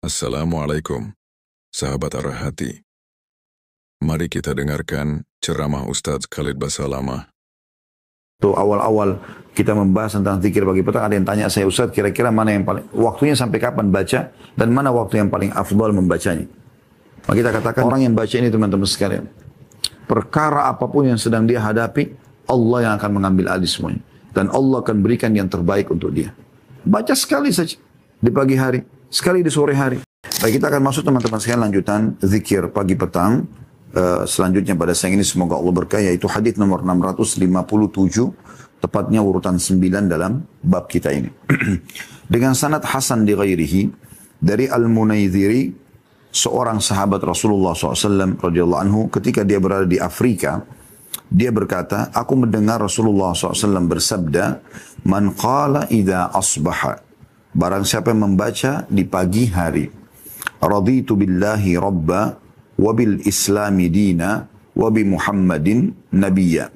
Assalamualaikum, sahabat arah hati. Mari kita dengarkan ceramah Ustadz Khalid Basalamah. Awal-awal kita membahas tentang zikir pagi petang, ada yang tanya saya, Ustadz, kira-kira mana yang paling, waktunya sampai kapan baca, dan mana waktu yang paling afdal membacanya. Maka kita katakan, orang yang baca ini teman-teman sekalian, perkara apapun yang sedang dia hadapi, Allah yang akan mengambil alih semuanya. Dan Allah akan berikan yang terbaik untuk dia. Baca sekali saja di pagi hari, sekali di sore hari. Baik, kita akan masuk teman-teman sekalian lanjutan zikir pagi petang. Selanjutnya pada siang ini semoga Allah berkah, yaitu hadis nomor 657, tepatnya urutan 9 dalam bab kita ini. Dengan sanad hasan di ghairihi, dari Al-Munayziri, seorang sahabat Rasulullah SAW radhiyallahu anhu, ketika dia berada di Afrika, dia berkata, aku mendengar Rasulullah SAW bersabda, man qala idha asbaha, barang siapa yang membaca di pagi hari, raditu billahi rabba, wabil islami dina, wabi muhammadin nabiyya.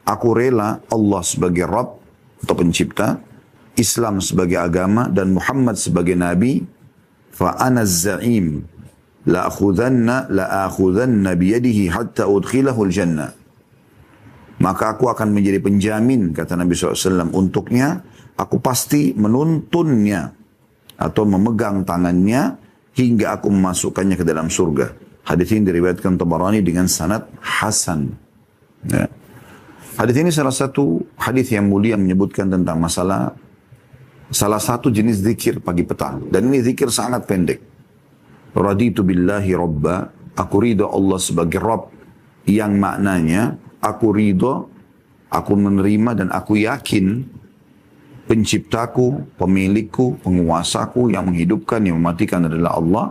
Aku rela Allah sebagai Rabb atau pencipta, Islam sebagai agama, dan Muhammad sebagai nabi. Fa ana az-za'im la akhudhanna biyadihi hatta udkhilahu al-jannah. Maka aku akan menjadi penjamin, kata Nabi SAW, untuknya, aku pasti menuntunnya atau memegang tangannya hingga aku memasukkannya ke dalam surga. Hadis ini diriwayatkan Tabarani dengan sanad hasan. Ya. Hadis ini salah satu hadis yang mulia menyebutkan tentang masalah salah satu jenis zikir pagi petang. Dan ini zikir sangat pendek. Raditu billahi rabba, aku ridho Allah sebagai Rabb, yang maknanya aku ridho, aku menerima dan aku yakin penciptaku, pemilikku, penguasaku, yang menghidupkan, yang mematikan adalah Allah.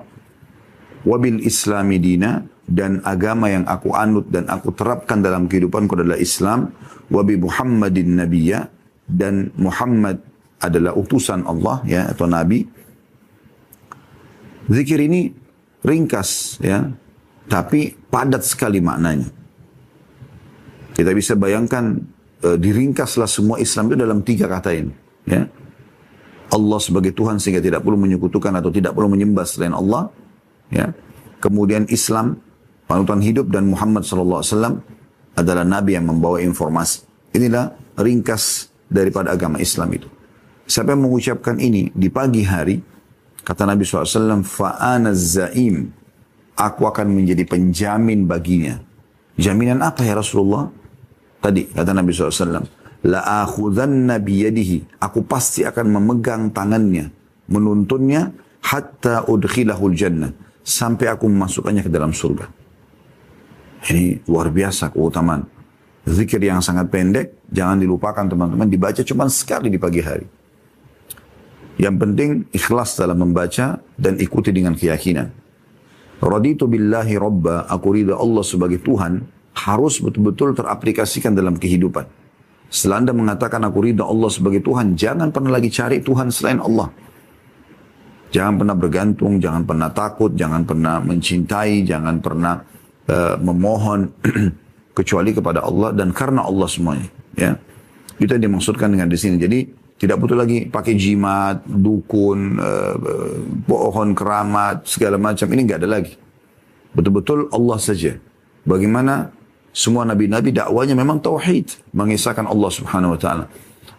Wabil islami dina, dan agama yang aku anut dan aku terapkan dalam kehidupanku adalah Islam. Wabi muhammadin nabiyya, dan Muhammad adalah utusan Allah, ya, atau nabi. Zikir ini ringkas, ya, tapi padat sekali maknanya. Kita bisa bayangkan, diringkaslah semua Islam itu dalam 3 kata ini, ya. Allah sebagai Tuhan sehingga tidak perlu menyekutukan atau tidak perlu menyembah selain Allah, ya. Kemudian Islam, panutan hidup, dan Muhammad SAW adalah Nabi yang membawa informasi. Inilah ringkas daripada agama Islam itu. Siapa yang mengucapkan ini di pagi hari, kata Nabi SAW, fa'ana zaim, aku akan menjadi penjamin baginya. Jaminan apa ya Rasulullah? Tadi kata Nabi SAW, la'akhudhanna biyadihi, aku pasti akan memegang tangannya, menuntunnya, hatta udkhilahul jannah, sampai aku memasukkannya ke dalam surga. Ini luar biasa keutamaan. Zikir yang sangat pendek, jangan dilupakan teman-teman, dibaca cuma sekali di pagi hari. Yang penting ikhlas dalam membaca dan ikuti dengan keyakinan. Raditu billahi rabba, aku ridha Allah sebagai Tuhan, harus betul-betul teraplikasikan dalam kehidupan. Setelah Anda mengatakan aku ridha Allah sebagai Tuhan, jangan pernah lagi cari Tuhan selain Allah. Jangan pernah bergantung, jangan pernah takut, jangan pernah mencintai, jangan pernah memohon kecuali kepada Allah dan karena Allah semuanya. Ya, itu yang dimaksudkan dengan di sini. Jadi tidak butuh lagi pakai jimat, dukun, pohon keramat, segala macam. Ini nggak ada lagi. Betul-betul Allah saja. Bagaimana semua nabi-nabi dakwanya memang tauhid, mengisahkan Allah Subhanahu Wa Taala.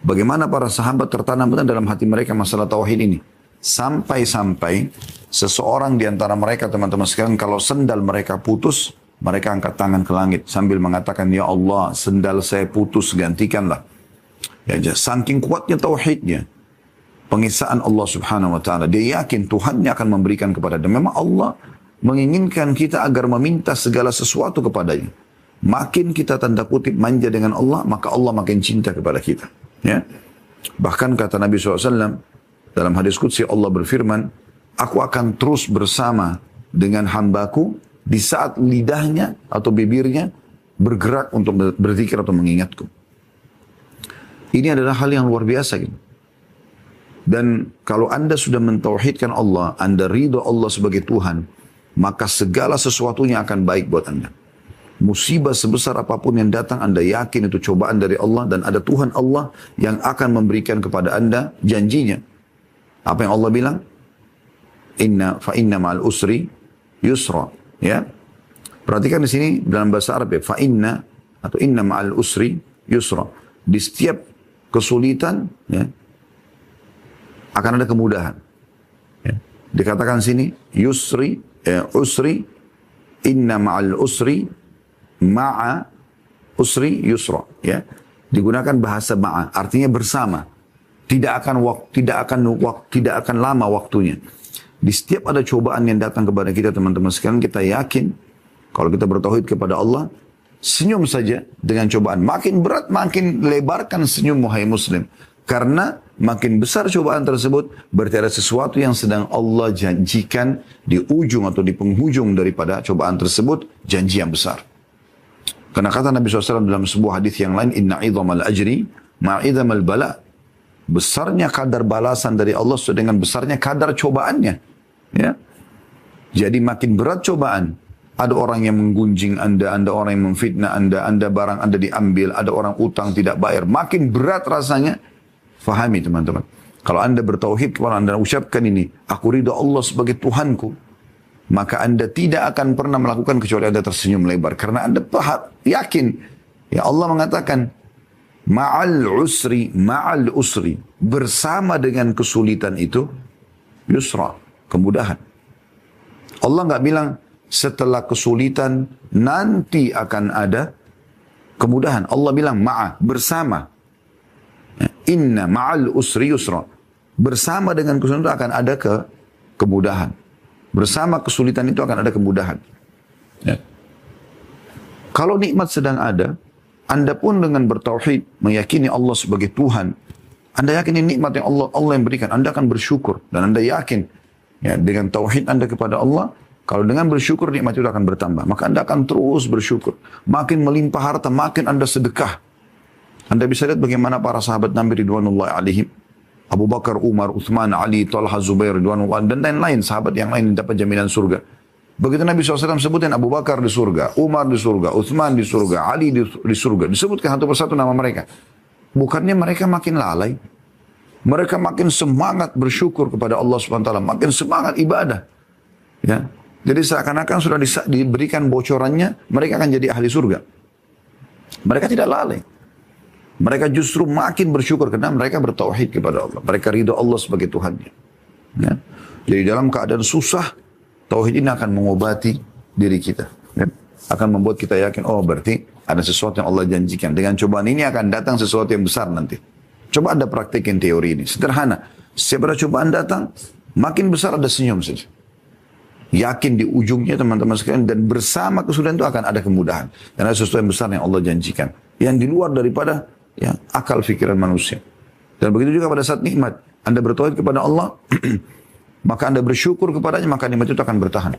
Bagaimana para sahabat tertanam dalam hati mereka masalah tauhid ini. Sampai-sampai seseorang di antara mereka, teman-teman sekalian, kalau sendal mereka putus, mereka angkat tangan ke langit sambil mengatakan, ya Allah, sendal saya putus, gantikanlah. Ya, saking kuatnya tauhidnya, pengisaan Allah Subhanahu Wa Taala. Dia yakin Tuhannya akan memberikan kepada dia. Memang Allah menginginkan kita agar meminta segala sesuatu kepadanya. Makin kita tanda kutip manja dengan Allah, maka Allah makin cinta kepada kita. Ya, bahkan kata Nabi SAW, dalam hadis qudsi Allah berfirman, aku akan terus bersama dengan hambaku di saat lidahnya atau bibirnya bergerak untuk berzikir atau mengingatku. Ini adalah hal yang luar biasa. Gitu. Dan kalau Anda sudah mentauhidkan Allah, Anda ridho Allah sebagai Tuhan, maka segala sesuatunya akan baik buat Anda. Musibah sebesar apapun yang datang, Anda yakin itu cobaan dari Allah dan ada Tuhan Allah yang akan memberikan kepada Anda janjinya. Apa yang Allah bilang? inna ma'al usri yusra. Ya. Perhatikan di sini dalam bahasa Arab ya, fa inna atau inna ma'al usri yusra. Di setiap kesulitan ya, akan ada kemudahan. Ya. Dikatakan sini yusri, usri, inna ma'al usri, ma'a usri yusra. Ya. Digunakan bahasa ma'a, artinya bersama. Tidak akan lama waktunya. Di setiap ada cobaan yang datang kepada kita teman-teman sekalian, kita yakin kalau kita bertauhid kepada Allah, senyum saja dengan cobaan. Makin berat, makin lebarkan senyum wahai muslim. Karena makin besar cobaan tersebut, berarti ada sesuatu yang sedang Allah janjikan di ujung atau di penghujung daripada cobaan tersebut, janji yang besar. Karena kata Nabi SAW dalam sebuah hadis yang lain, inna idhamal ajri ma'idhamal bala. Besarnya kadar balasan dari Allah sesuai dengan besarnya kadar cobaannya. Ya. Jadi makin berat cobaan, ada orang yang menggunjing anda, ada orang yang memfitnah anda barang anda diambil, ada orang utang tidak bayar. Makin berat rasanya, fahami teman-teman. Kalau anda bertauhid, kalau anda ucapkan ini, aku ridha Allah sebagai Tuhanku, maka anda tidak akan pernah melakukan kecuali anda tersenyum lebar. Karena anda yakin, ya Allah mengatakan, ma'al usri, bersama dengan kesulitan itu, yusra, kemudahan. Allah nggak bilang, setelah kesulitan, nanti akan ada kemudahan. Allah bilang, bersama. Inna ma'al usri yusra. Bersama dengan kesulitan itu akan ada kemudahan. Bersama kesulitan itu akan ada kemudahan. Ya. Kalau nikmat sedang ada, anda pun dengan bertauhid, meyakini Allah sebagai Tuhan, anda yakin ini nikmat yang Allah yang berikan, anda akan bersyukur. Dan anda yakin, ya, dengan tauhid anda kepada Allah, kalau dengan bersyukur nikmat itu akan bertambah. Maka anda akan terus bersyukur. Makin melimpah harta, makin anda sedekah. Anda bisa lihat bagaimana para sahabat Nabi Ridwanullah alaihim, Abu Bakar, Umar, Uthman, Ali, Talha, Zubair, Ridwanullah, dan lain-lain, sahabat yang lain yang dapat jaminan surga. Begitu Nabi SAW sebutin Abu Bakar di surga, Umar di surga, Uthman di surga, Ali di surga. Disebutkan satu persatu nama mereka. Bukannya mereka makin lalai. Mereka makin semangat bersyukur kepada Allah SWT. Makin semangat ibadah. Ya. Jadi seakan-akan sudah diberikan bocorannya, mereka akan jadi ahli surga. Mereka tidak lalai. Mereka justru makin bersyukur karena mereka bertauhid kepada Allah. Mereka ridha Allah sebagai Tuhannya. Ya. Jadi dalam keadaan susah, tauhid ini akan mengobati diri kita. Ya. Akan membuat kita yakin, oh berarti ada sesuatu yang Allah janjikan. Dengan cobaan ini akan datang sesuatu yang besar nanti. Coba anda praktekin teori ini. Sederhana. Setiap ada cobaan datang, makin besar ada senyum saja. Yakin di ujungnya teman-teman sekalian. Dan bersama kesulitan itu akan ada kemudahan. Dan ada sesuatu yang besar yang Allah janjikan. Yang di luar daripada ya, akal fikiran manusia. Dan begitu juga pada saat nikmat. Anda bertauhid kepada Allah, maka anda bersyukur kepadanya, maka nikmat itu akan bertahan.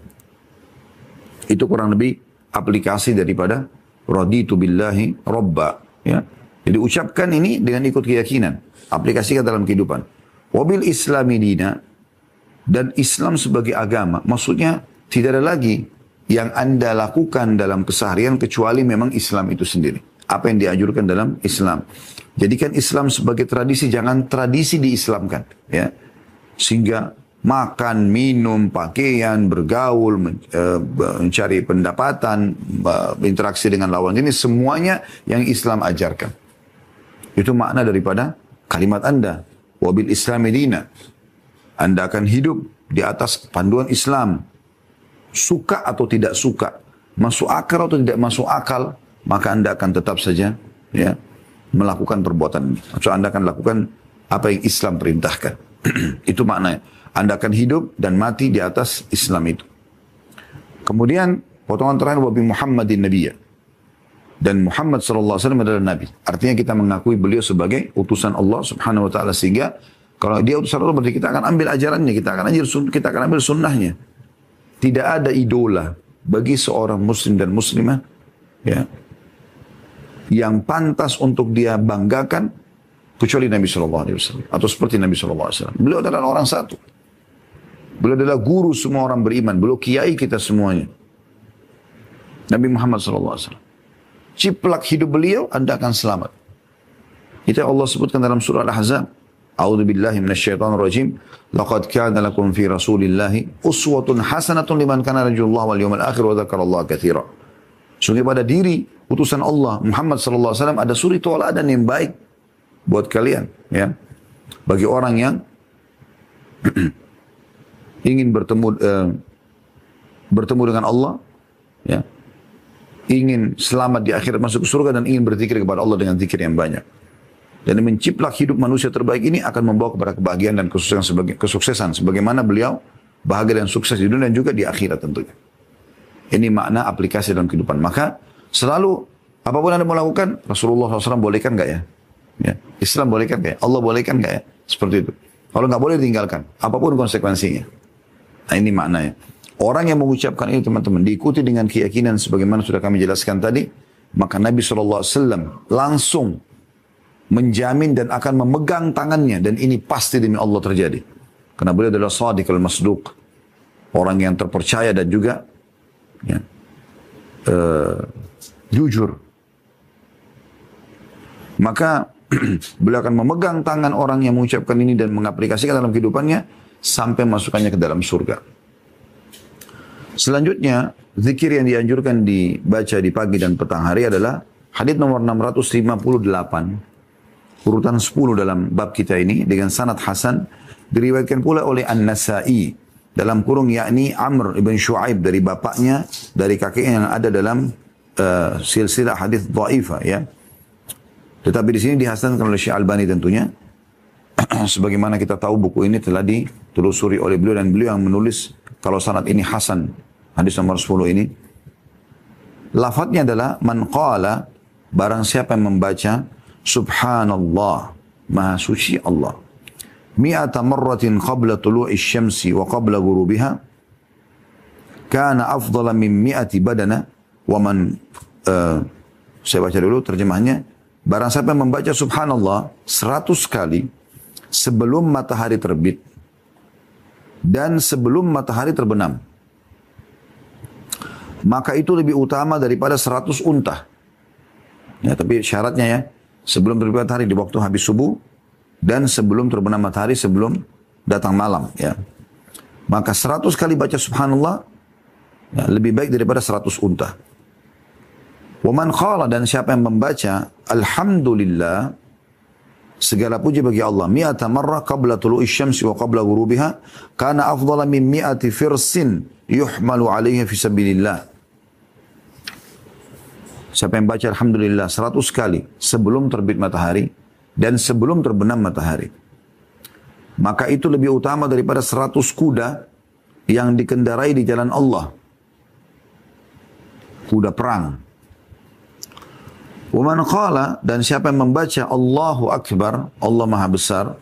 Itu kurang lebih aplikasi daripada raditu billahi robba. Ya. Jadi ucapkan ini dengan ikut keyakinan. Aplikasikan dalam kehidupan. Wabil islami dina. Dan Islam sebagai agama. Maksudnya tidak ada lagi yang anda lakukan dalam keseharian kecuali memang Islam itu sendiri. Apa yang dianjurkan dalam Islam. Jadikan Islam sebagai tradisi. Jangan tradisi diislamkan. Ya. Sehingga makan, minum, pakaian, bergaul, mencari pendapatan, berinteraksi dengan lawan jenis, semuanya yang Islam ajarkan. Itu makna daripada kalimat anda. Wabil islami dina. Anda akan hidup di atas panduan Islam. Suka atau tidak suka. Masuk akal atau tidak masuk akal. Maka anda akan tetap saja ya, melakukan perbuatan ini. So, anda akan lakukan apa yang Islam perintahkan. Itu maknanya. Anda akan hidup dan mati di atas Islam itu. Kemudian potongan terakhir wabi Muhammadin Nabiyya. Dan Muhammad SAW adalah Nabi. Artinya kita mengakui beliau sebagai utusan Allah Subhanahu Wa Taala. Sehingga kalau dia utusan Allah berarti kita akan ambil ajarannya. Kita akan ambil sunnahnya. Tidak ada idola bagi seorang muslim dan muslimah ya, yang pantas untuk dia banggakan kecuali Nabi SAW. Atau seperti Nabi SAW. Beliau adalah orang satu. Beliau adalah guru semua orang beriman. Beliau kiai kita semuanya. Nabi Muhammad SAW. Ciplak hidup beliau, anda akan selamat. Itu Allah sebutkan dalam surah Al-Ahzab. A'udzu billahi minasyaitonir rajim. Laqad kana lakum fi Rasulillahi uswatun hasanatun liman kana yarjullaha wal yawmal akhir wa dzakarallaha katsira. Sungguh pada diri utusan Allah Muhammad sallallahu alaihi wasallam ada suri tauladan yang baik buat kalian, ya. Bagi orang yang ingin bertemu dengan Allah, ya. Ingin selamat di akhirat masuk surga dan ingin berzikir kepada Allah dengan zikir yang banyak. Dan menciplak hidup manusia terbaik ini akan membawa kepada kebahagiaan dan kesuksesan sebagaimana beliau bahagia dan sukses di dunia dan juga di akhirat tentunya. Ini makna aplikasi dalam kehidupan. Maka selalu apapun Anda mau lakukan, Rasulullah SAW bolehkan nggak ya? Ya, Islam bolehkan nggak ya? Allah bolehkan nggak ya? Seperti itu. Kalau nggak boleh tinggalkan, apapun konsekuensinya. Nah, ini maknanya. Orang yang mengucapkan ini teman-teman diikuti dengan keyakinan sebagaimana sudah kami jelaskan tadi, maka Nabi SAW langsung menjamin dan akan memegang tangannya, dan ini pasti demi Allah terjadi. Karena beliau adalah shadiq al-masduq, orang yang terpercaya dan juga ya, jujur. Maka beliau akan memegang tangan orang yang mengucapkan ini dan mengaplikasikan dalam kehidupannya sampai masukkannya ke dalam surga. Selanjutnya, zikir yang dianjurkan dibaca di pagi dan petang hari adalah hadits nomor 658, urutan 10 dalam bab kita ini dengan sanad hasan, diriwayatkan pula oleh An-Nasa'i dalam kurung yakni Amr ibn Shu'aib dari bapaknya, dari kakeknya yang ada dalam silsilah hadis dhaifah, ya. Tetapi di sini dihasankan oleh Syekh Albani tentunya. Sebagaimana kita tahu buku ini telah ditelusuri oleh beliau dan beliau yang menulis kalau sanad ini hasan, hadis nomor 10 ini. Lafadznya adalah man qala, barang siapa yang membaca Subhanallah, Maha Suci Allah, mi'ata marratin qabla tulu'i syamsi wa qabla gurubiha, kana afdala min mi'ati badana, wa man, saya baca dulu terjemahnya, barang siapa yang membaca Subhanallah 100 kali sebelum matahari terbit dan sebelum matahari terbenam, maka itu lebih utama daripada 100 unta. Ya, tapi syaratnya ya, sebelum terbit matahari di waktu habis subuh dan sebelum terbenam matahari sebelum datang malam, ya. Maka 100 kali baca subhanallah ya, lebih baik daripada 100 unta. Wa man qala, dan siapa yang membaca alhamdulillah, segala puji bagi Allah, mi'ata marrah qabla tulu'i syamsi wa qabla ghurubiha, kana afdala min mi'ati firsin yuhmalu alaihi fi sabilillah. Siapa yang baca alhamdulillah 100 kali sebelum terbit matahari dan sebelum terbenam matahari, maka itu lebih utama daripada 100 kuda yang dikendarai di jalan Allah. Kuda perang. Wa man qala, dan siapa yang membaca Allahu Akbar, Allah Maha Besar,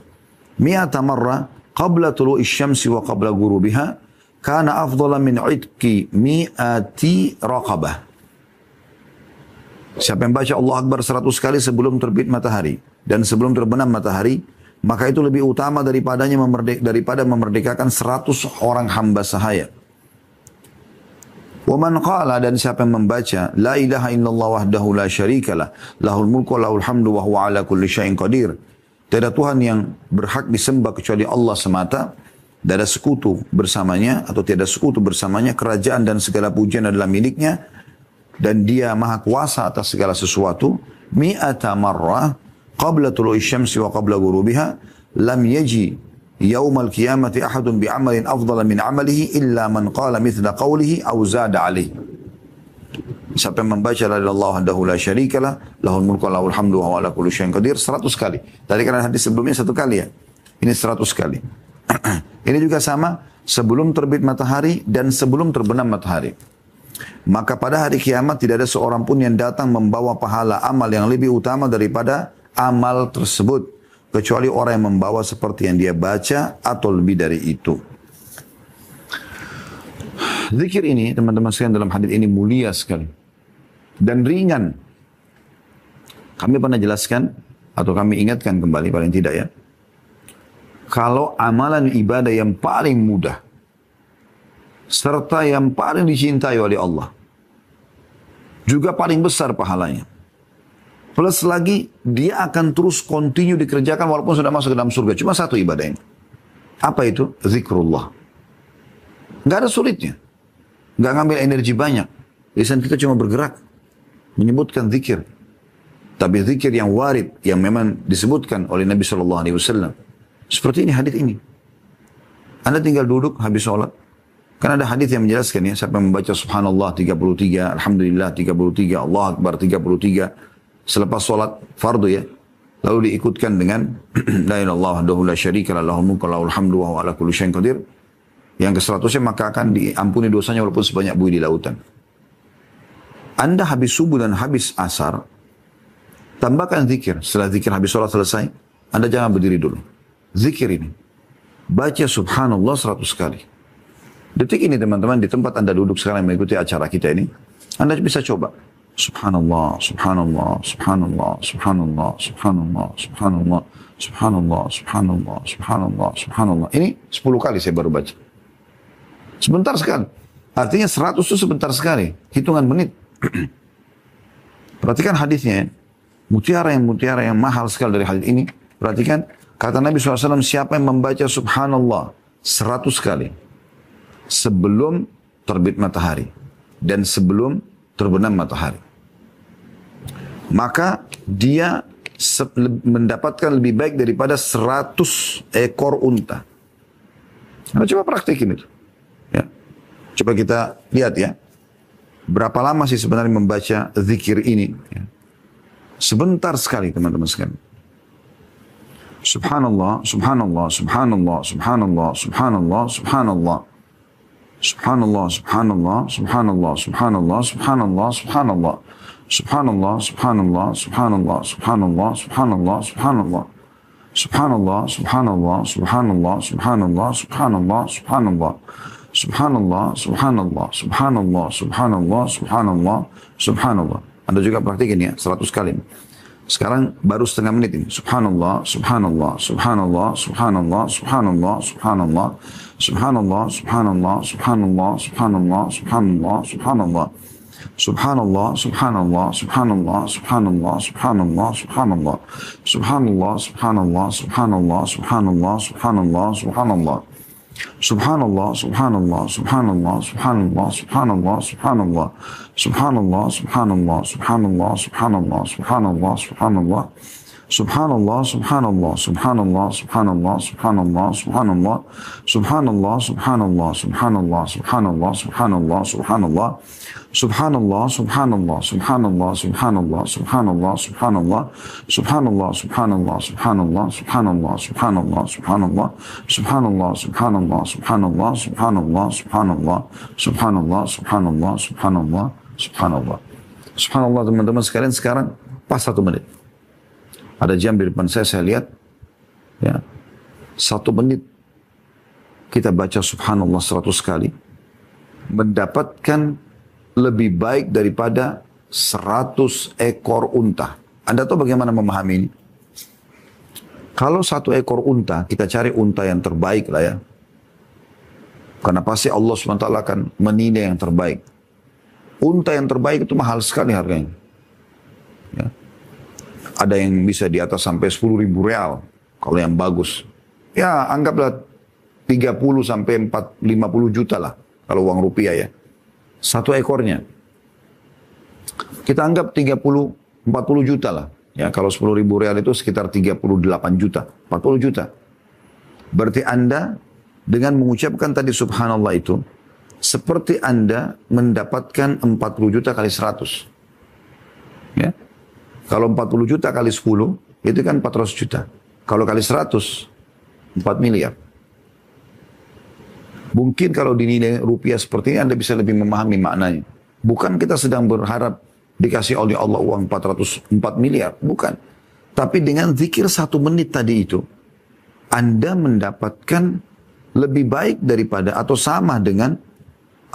mi'ata marrah qabla tulu'i syamsi wa qabla ghurubiha, kana afdala min idqi mi'ati raqabah. Siapa yang baca Allah Akbar 100 kali sebelum terbit matahari dan sebelum terbenam matahari, maka itu lebih utama daripada memerdekakan 100 orang hamba sahaya. Wa man qala, dan siapa yang membaca la ilaha illallah wahdahu la syarikalah, lahul mulku wa lahul hamdu wa huwa ala kulli syai'in qadir. Tiada Tuhan yang berhak disembah kecuali Allah semata, tidak ada sekutu bersamanya atau tiada sekutu bersamanya, kerajaan dan segala pujian adalah miliknya, dan dia maha kuasa atas segala sesuatu. Mi'ata marrah qabla tulu'i syamsi wa qabla ghurubiha, lam yaji yaumal qiyamati ahadun bi'amalin afdala min amalihi illa man qala mithla qawlihi aw zada alaihi. Siapa yang membaca la ilaha illallah wahdahu la syarikalah, lahul mulku wa lahul hamdu wa huwa ala kulli syai'in qadir 100 kali. Tadi kan hadis sebelumnya 1 kali ya. Ini 100 kali. Ini juga sama sebelum terbit matahari dan sebelum terbenam matahari. Maka pada hari kiamat tidak ada seorang pun yang datang membawa pahala amal yang lebih utama daripada amal tersebut, kecuali orang yang membawa seperti yang dia baca atau lebih dari itu. Zikir ini teman-teman sekalian dalam hadis ini mulia sekali dan ringan. Kami pernah jelaskan atau kami ingatkan kembali paling tidak ya, kalau amalan ibadah yang paling mudah serta yang paling dicintai oleh Allah, juga paling besar pahalanya, Plus lagi, dia akan terus continue dikerjakan walaupun sudah masuk ke dalam surga. Cuma satu ibadah ini. Apa itu? Zikrullah. Nggak ada sulitnya. Nggak ngambil energi banyak. Lisan kita cuma bergerak. Menyebutkan zikir. Tapi zikir yang warid, yang memang disebutkan oleh Nabi SAW. Seperti ini, hadis ini. Anda tinggal duduk habis sholat. Kan ada hadis yang menjelaskan ya, siapa yang membaca subhanallah 33, alhamdulillah 33, Allah Akbar 33. Selepas sholat fardu ya. Lalu diikutkan dengan la ilaha illallah wahdahu la syarika lah lahul mulku wa lahul hamdu wa huwa ala kulli syai'in qadir. Yang ke-100-nya maka akan diampuni dosanya walaupun sebanyak buih di lautan. Anda habis subuh dan habis asar, tambahkan zikir. Setelah zikir habis sholat selesai, Anda jangan berdiri dulu. Zikir ini. Baca subhanallah 100 kali. Detik ini teman-teman, di tempat Anda duduk sekarang mengikuti acara kita ini, Anda bisa coba. Subhanallah, subhanallah, subhanallah, subhanallah, subhanallah, subhanallah, subhanallah, subhanallah, subhanallah, subhanallah. Ini 10 kali saya baru baca. Sebentar sekali. Artinya 100 itu sebentar sekali. Hitungan menit. Perhatikan hadisnya. Mutiara yang mahal sekali dari hadis ini. Perhatikan. Kata Nabi SAW, siapa yang membaca subhanallah 100 kali. Sebelum terbit matahari. Dan sebelum terbenam matahari. Maka dia mendapatkan lebih baik daripada 100 ekor unta. Nah, coba praktekin itu. Ya. Coba kita lihat ya. Berapa lama sih sebenarnya membaca zikir ini? Ya. Sebentar sekali teman-teman sekalian. Subhanallah, subhanallah, subhanallah, subhanallah, subhanallah, subhanallah. Subhanallah, subhanallah, subhanallah, subhanallah, subhanallah, subhanallah. Subhanallah, subhanallah, subhanallah, subhanallah, subhanallah, subhanallah. Subhanallah, subhanallah, subhanallah, subhanallah, subhanallah, subhanallah. Subhanallah, subhanallah, subhanallah, subhanallah, subhanallah, subhanallah. Anda juga praktikin ya, 100 kali. Sekarang baru setengah menit ini. Subhanallah, subhanallah, subhanallah, subhanallah, subhanallah, subhanallah, subhanallah, subhanallah, subhanallah, subhanallah, subhanallah, subhanallah. Subhanallah, subhanallah, subhanallah, subhanallah, subhanallah, subhanallah. Subhanallah, subhanallah, subhanallah, subhanallah, subhanallah, subhanallah. Subhanallah, subhanallah, subhanallah, subhanallah, subhanallah, subhanallah. Subhanallah, subhanallah, subhanallah, subhanallah, subhanallah, subhanallah. Subhanallah, subhanallah, subhanallah, subhanallah, subhanallah, subhanallah. Subhanallah, subhanallah, subhanallah, subhanallah, subhanallah, subhanallah. Subhanallah, subhanallah, subhanallah, subhanallah, subhanallah, subhanallah. Subhanallah, subhanallah, subhanallah, subhanallah, subhanallah, subhanallah. Subhanallah, subhanallah, subhanallah, subhanallah, subhanallah. Subhanallah, subhanallah, subhanallah, subhanallah. Subhanallah teman-teman sekalian, sekarang pas 1 menit. Ada jam di depan saya lihat. Ya, 1 menit kita baca subhanallah 100 kali. Mendapatkan lebih baik daripada 100 ekor unta. Anda tahu bagaimana memahami ini? Kalau 1 ekor unta, kita cari unta yang terbaik lah ya. Karena pasti Allah SWT akan menilai yang terbaik. Unta yang terbaik itu mahal sekali harganya. Ya. Ada yang bisa di atas sampai 10.000 real. Kalau yang bagus. Ya anggaplah 30 sampai 50 juta lah. Kalau uang rupiah ya. 1 ekornya. Kita anggap 30, 40 juta lah. Ya, kalau 10.000 real itu sekitar 38 juta. 40 juta. Berarti Anda dengan mengucapkan tadi subhanallah itu. Seperti Anda mendapatkan 40 juta kali 100. Ya. Kalau 40 juta kali 10, itu kan 400 juta. Kalau kali 100, 4 miliar. Mungkin kalau dinilai rupiah seperti ini, Anda bisa lebih memahami maknanya. Bukan kita sedang berharap dikasih oleh Allah uang 404 miliar. Bukan. Tapi dengan zikir 1 menit tadi itu, Anda mendapatkan lebih baik daripada atau sama dengan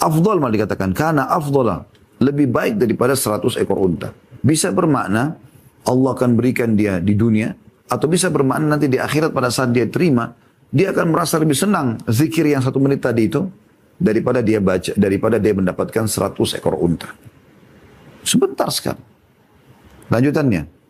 afdal malah dikatakan. Karena afdalah. Lebih baik daripada 100 ekor unta. Bisa bermakna Allah akan berikan dia di dunia. Atau bisa bermakna nanti di akhirat pada saat dia terima. Dia akan merasa lebih senang zikir yang 1 menit tadi itu. Daripada dia baca, daripada dia mendapatkan 100 ekor unta. Sebentar sekali. Lanjutannya.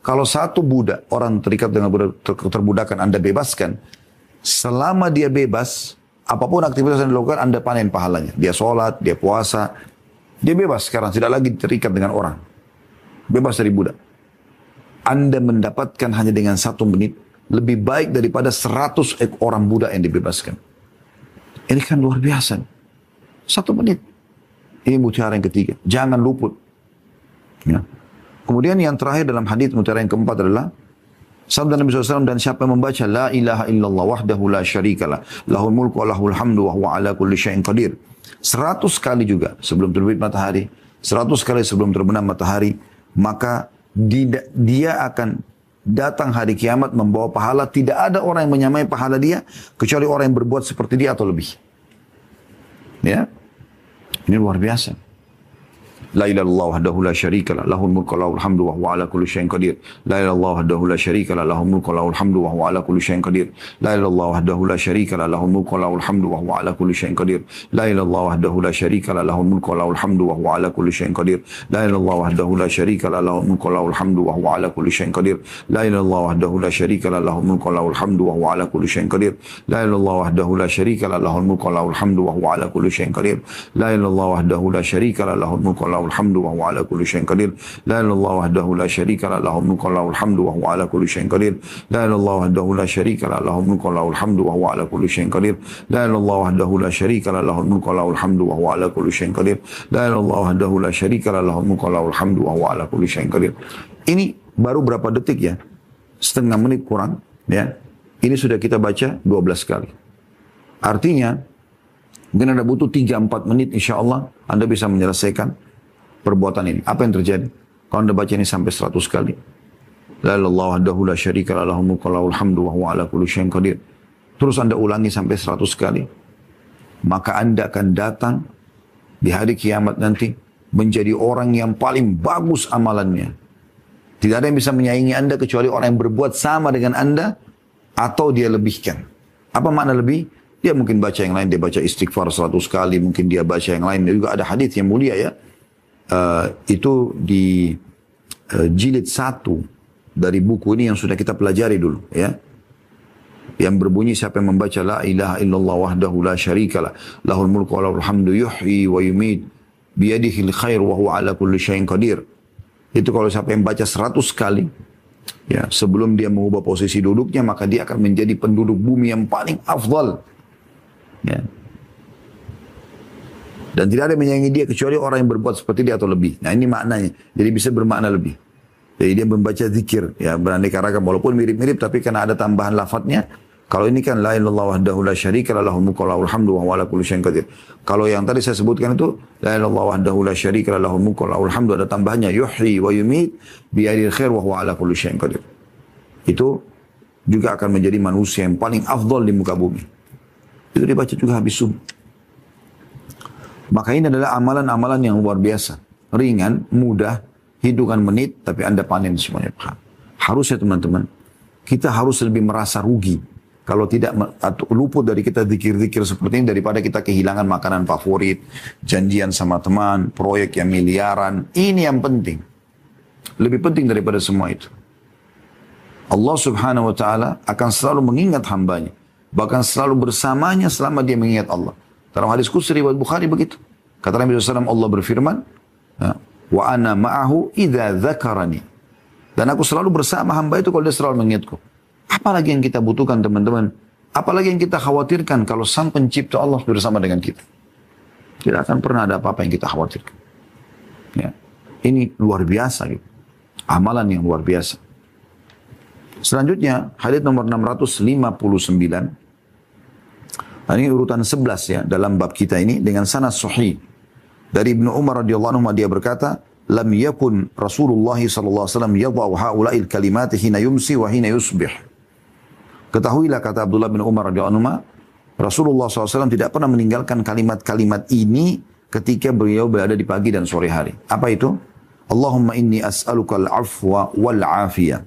Kalau satu budak, orang terikat dengan keterbudakan, Anda bebaskan. Selama dia bebas, apapun aktivitas yang dilakukan, Anda panen pahalanya. Dia sholat, dia puasa. Dia bebas sekarang, tidak lagi terikat dengan orang. Bebas dari budak. Anda mendapatkan hanya dengan 1 menit, lebih baik daripada 100 orang budak yang dibebaskan. Ini kan luar biasa. 1 menit. Ini mutiara yang ketiga. Jangan luput. Ya. Kemudian yang terakhir dalam hadis mutiara yang keempat adalah sabda Nabi SAW, dan siapa yang membaca la ilaha illallah wahdahu la syarikalah lahul mulku wa lahul hamdu wa huwa ala kulli syai'in qadir 100 kali juga sebelum terbit matahari, 100 kali sebelum terbenam matahari, maka dia akan datang hari kiamat membawa pahala. Tidak ada orang yang menyamai pahala dia kecuali orang yang berbuat seperti dia atau lebih. Ya, ini luar biasa. La ilaha illallah wahdahu la syarikalah lahul mulku wa lahul hamdu wa huwa ala kulli syai'in qadir. La ilaha illallah wahdahu la syarikalah lahul mulku wa lahul hamdu wa huwa ala kulli syai'in qadir. La ilaha illallah wahdahu la syarikalah lahul mulku wa lahul hamdu wa huwa ala kulli syai'in qadir. La ilaha illallah wahdahu la syarikalah lahul mulku wa lahul hamdu wa huwa ala kulli syai'in qadir. La ilaha illallah wahdahu la syarikalah lahul mulku wa lahul hamdu wa huwa ala kulli syai'in qadir. La ilaha illallah wahdahu la syarikalah lahul mulku wa lahul hamdu wa huwa ala kulli syai'in qadir. La ilaha illallah wahdahu la syarikalah lahul mulku wa lahul hamdu wa huwa ala kulli syai'in qadir. La ilaha illallah wahdahu la syarikalah lahul mulku wa الحمد وهو على كل شيء قدير لا إله إلا الله وحده لا شريك له له الملك وله الحمد وهو على كل شيء قدير لا إله إلا الله وحده لا شريك له له الملك وله الحمد وهو على كل شيء قدير لا إله إلا الله وحده لا شريك له له الملك وله الحمد وهو على كل شيء قدير لا إله إلا الله وحده لا شريك له له الملك وله الحمد وهو على كل شيء قدير. Ini baru berapa detik ya, setengah menit kurang ya, ini sudah kita baca 12 kali. Artinya mungkin Anda butuh 3-4 menit, insya Allah Anda bisa menyelesaikan perbuatan ini. Apa yang terjadi kalau Anda baca ini sampai 100 kali? La ilaha illallah wahdahu la syarika lahu lahul mulku wa lahul hamdu wa huwa ala kulli syai'in qadir. Terus Anda ulangi sampai 100 kali. Maka Anda akan datang di hari kiamat nanti menjadi orang yang paling bagus amalannya. Tidak ada yang bisa menyaingi Anda kecuali orang yang berbuat sama dengan Anda atau dia lebihkan. Apa makna lebih? Dia mungkin baca yang lain, dia baca istighfar 100 kali, mungkin dia baca yang lain. Dia juga ada hadis yang mulia ya. Itu di jilid 1 dari buku ini yang sudah kita pelajari dulu ya, yang berbunyi siapa yang membaca la ilaha illallah wahdahu la syarikalah lahul mulku wa lahul hamdu yuhyi wa yumit biyadihil khair wa huwa ala kulli syai'in qadir. Itu kalau siapa yang baca 100 kali ya, sebelum dia mengubah posisi duduknya, maka dia akan menjadi penduduk bumi yang paling afdal ya. Dan tidak ada yang menyayangi dia kecuali orang yang berbuat seperti dia atau lebih. Nah ini maknanya. Jadi bisa bermakna lebih. Jadi dia membaca zikir. Ya beraneka ragam. Walaupun mirip-mirip tapi karena ada tambahan lafadznya. Kalau ini kan la ilaha illallah wahdahu la syarika lahu lahul mulku wa lahul hamdu wa huwa ala kulli syai'in qadir. Kalau yang tadi saya sebutkan itu la ilaha illallah wahdahu la syarika lahu lahul mulku wa lahul hamdu, ada tambahannya yuhyi wa yumit biyadihil khair wa huwa ala kulli syai'in qadir. Itu juga akan menjadi manusia yang paling afdal di muka bumi. Itu dibaca juga habis subuh. Maka ini adalah amalan-amalan yang luar biasa. Ringan, mudah, hitungan menit, tapi Anda panen semuanya. Harusnya teman-teman, kita harus lebih merasa rugi. Kalau tidak luput dari kita zikir-zikir seperti ini, daripada kita kehilangan makanan favorit, janjian sama teman, proyek yang miliaran. Ini yang penting. Lebih penting daripada semua itu. Allah subhanahu wa ta'ala akan selalu mengingat hambanya. Bahkan selalu bersamanya selama dia mengingat Allah. Dalam hadis qudsi riwayat Bukhari begitu. Kata Nabi SAW, Allah berfirman, wa ana ma'ahu idza dzakarani. Dan aku selalu bersama hamba itu kalau dia selalu mengingatku. Apalagi yang kita butuhkan teman-teman? Apalagi yang kita khawatirkan kalau sang pencipta Allah bersama dengan kita? Tidak akan pernah ada apa-apa yang kita khawatirkan. Ya. Ini luar biasa gitu. Amalan yang luar biasa. Selanjutnya, hadis nomor 659. Ini urutan 11 ya dalam bab kita ini dengan sanad sahih. Dari Ibnu Umar radhiyallahu anhu dia berkata, "Lam yakun Rasulullah sallallahu alaihi wasallam yadha'u haula'il kalimati hina yumsi wa hina yusbih." Ketahuilah kata Abdullah bin Umar radhiyallahu anhu, Rasulullah SAW tidak pernah meninggalkan kalimat-kalimat ini ketika beliau berada di pagi dan sore hari. Apa itu? Allahumma inni as'aluka al-afwa wal-afiyah.